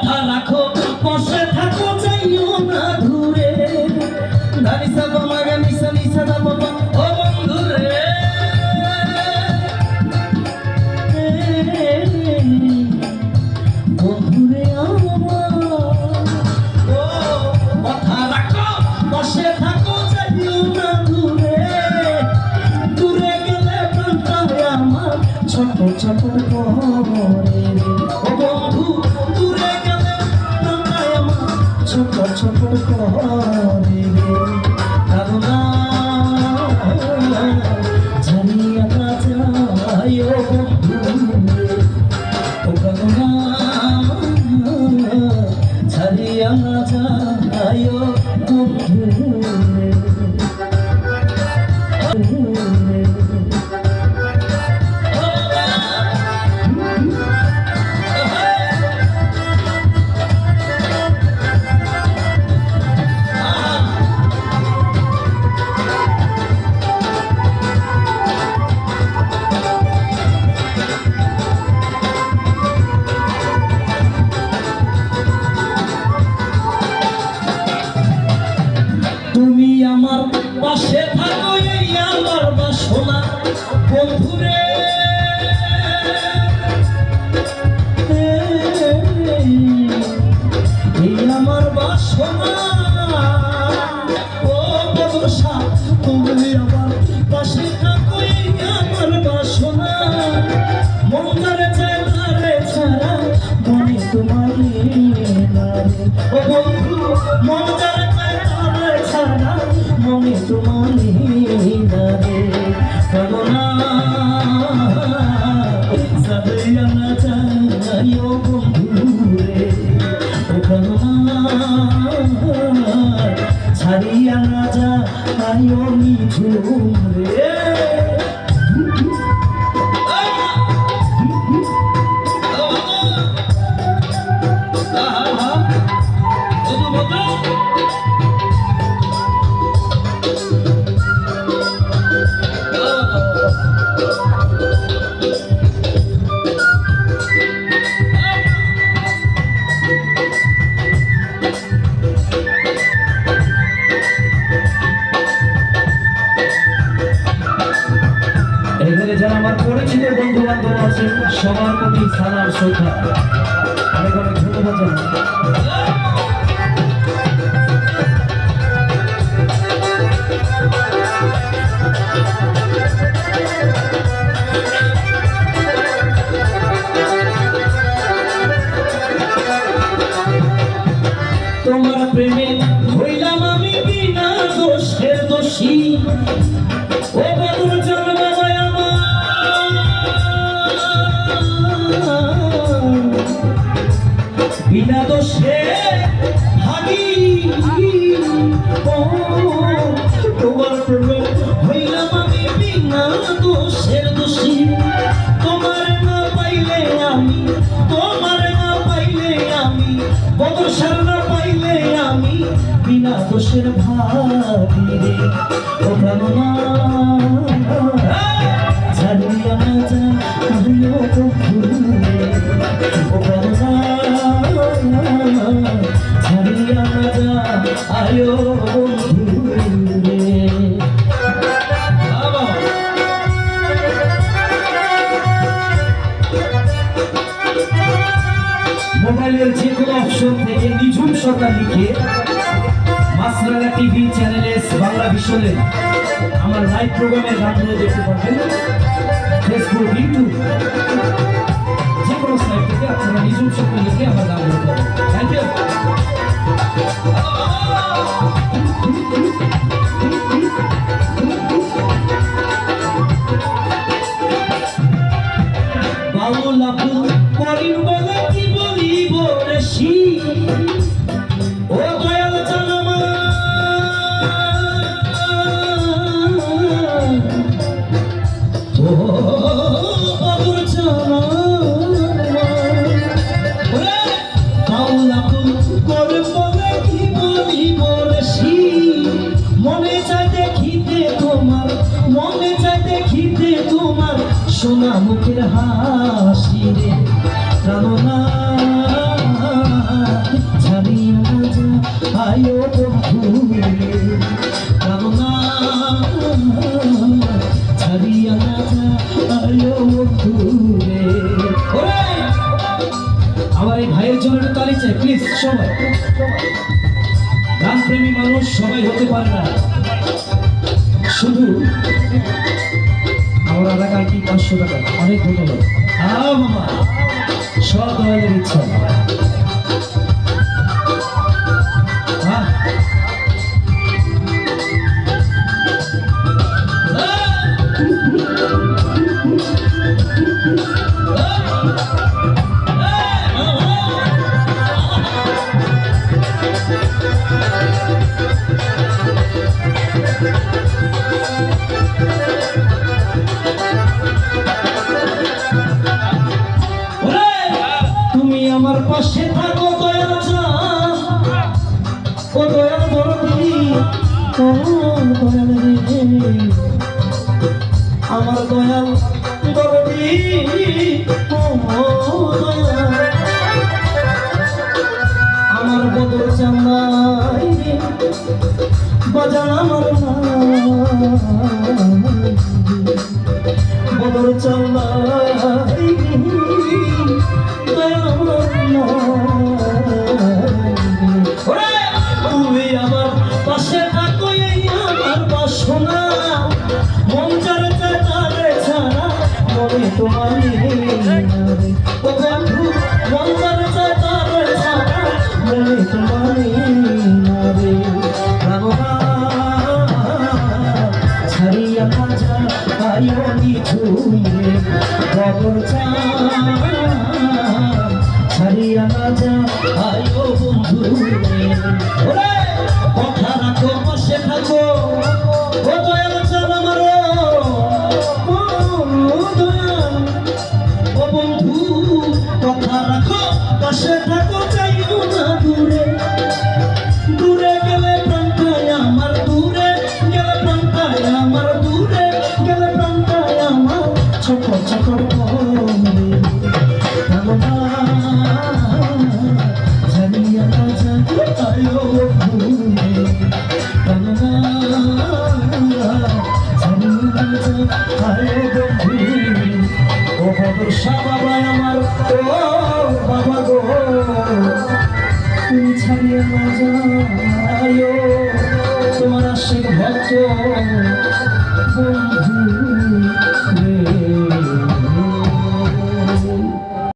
কথা রাখো বসে থাকো যাইও না ঘুরে দানিসা বাবা গানিসা নিসা দা বাবা ও বন্ধু রে বন্ধু রে আমার ও কথা রাখো বসে থাকো যাইও না ঘুরে দূরে গেলে প্রাণটা আমার ছোট ছোট করে ও বন্ধু দূরে গেলে প্রাণটা আমার ছোট ছোট করে কারণা জানিয়া না যায় ও বন্ধু ও কারণা জানিয়া না যায় ও বন্ধু তুমি আমার পাশে থাকো এই আমার বাসনা বন্ধুরে এই আমার বাসনা ও বদশা তুমি আমার পাশে থাকো এই আমার বাসনা মন ধরে চায় ধরে ছাড়া মনে তোমার ও বন্ধু মন ধরে চায় ধরে ছাড়া মনে তোমার রে কামনা সাদিয়া না চাই ও বন্ধু রে ও কামনা ছাড়িয়া না যাই ও নিঝুম রে এখানে যারা আমার পরিচিত বন্ধু বান্ধব আছে সবার প্রতি সালাম শ্রদ্ধা অনেক অনেক ধন্যবাদ তোমার প্রেমে হইলাম আমি বিনা দোষের দোষী ও বন্ধুর জন্ম বিনা দোষে ভাগি তোমার প্রেমে হইলাম আমি বিনা দোষের দোষী তোমার না পাইলে আমি বদশার না পাইলে আমি বিনা দোষের ভাগি রে ও কামনা ছাড়িয়া না যায় ও বন্ধু রে ও কামনা ছাড়িয়া না যায় ও বন্ধু রে মোবাইলের যে কোনো অপশন থেকে নিঝুম সরকার লিখে মাছরাঙা টিভি চ্যানেলে বাংলা ভিশনে আমার লাইভ প্রোগ্রামের গানগুলো দেখতে পাবেন ফেসবুক ইউটিউব যে কোনো সাইট থেকে আপনারা নিঝুম সরকার লিখে আমার গানগুলো পাবেন থ্যাংক ইউ বাউলা করিম বলে কি বলিব রেশি ও দয়াল জানামা ও বাবুর জানামা বাউলা করিম বলে কি বলিব রেশি মনে চায় দেখিতে তোমার সোনা মুখের হাসি রে কামনা আয়ো বন্ধু রে কামনা ছাড়িয়া না যা আয়ো বন্ধু রে। ওরে আমার এই ভাইয়ের জন্য একটু তালি চাই প্লিজ সবাই। গান প্রেমী মানুষ সবাই হতে পারে না, শুধু আমার এলাকায় কি 500 টাকা অনেক ধন্যবাদ। মামা সব দয়ালের ইচ্ছা। তুমি আমার পাশে থাকো দয়াল ও দয়াল দরদি ও দয়াল রে আমার দয়াল দরদি ও দয়াল আমার বদর চান্দাই বাজান আমার বদর চান্দাই তুমি আমার পাশে থাকো এই আমার বাসনা মন যারে চারে ছাড়া মনে তোমার ও বন্ধু মন যারে চারে ছাড়া মনে তোমার রে ছাড়িয়া কাজা আয়ো নিঝুইয়ে বদর ছাড়িয়া না যা আয়ো বন্ধু রে কথা রাখো পাশে থাকো ও দয়াল চাল আমার ও দয়াল ও বন্ধু কথা রাখো পাশে থাকো চাইও না দূরে দূরে গেলে প্রান্তায় আমার দূরে গেলে প্রান্তায় আমার দূরে গেলে প্রান্তায় আমার ছোট ছোট ছাড়িয়া না যা আয়ো বন্ধু ও বদরশা বাবা আমার ও বাবা গো তুমি ছাড়িয়া না যাও তোমার আশিক ভক্ত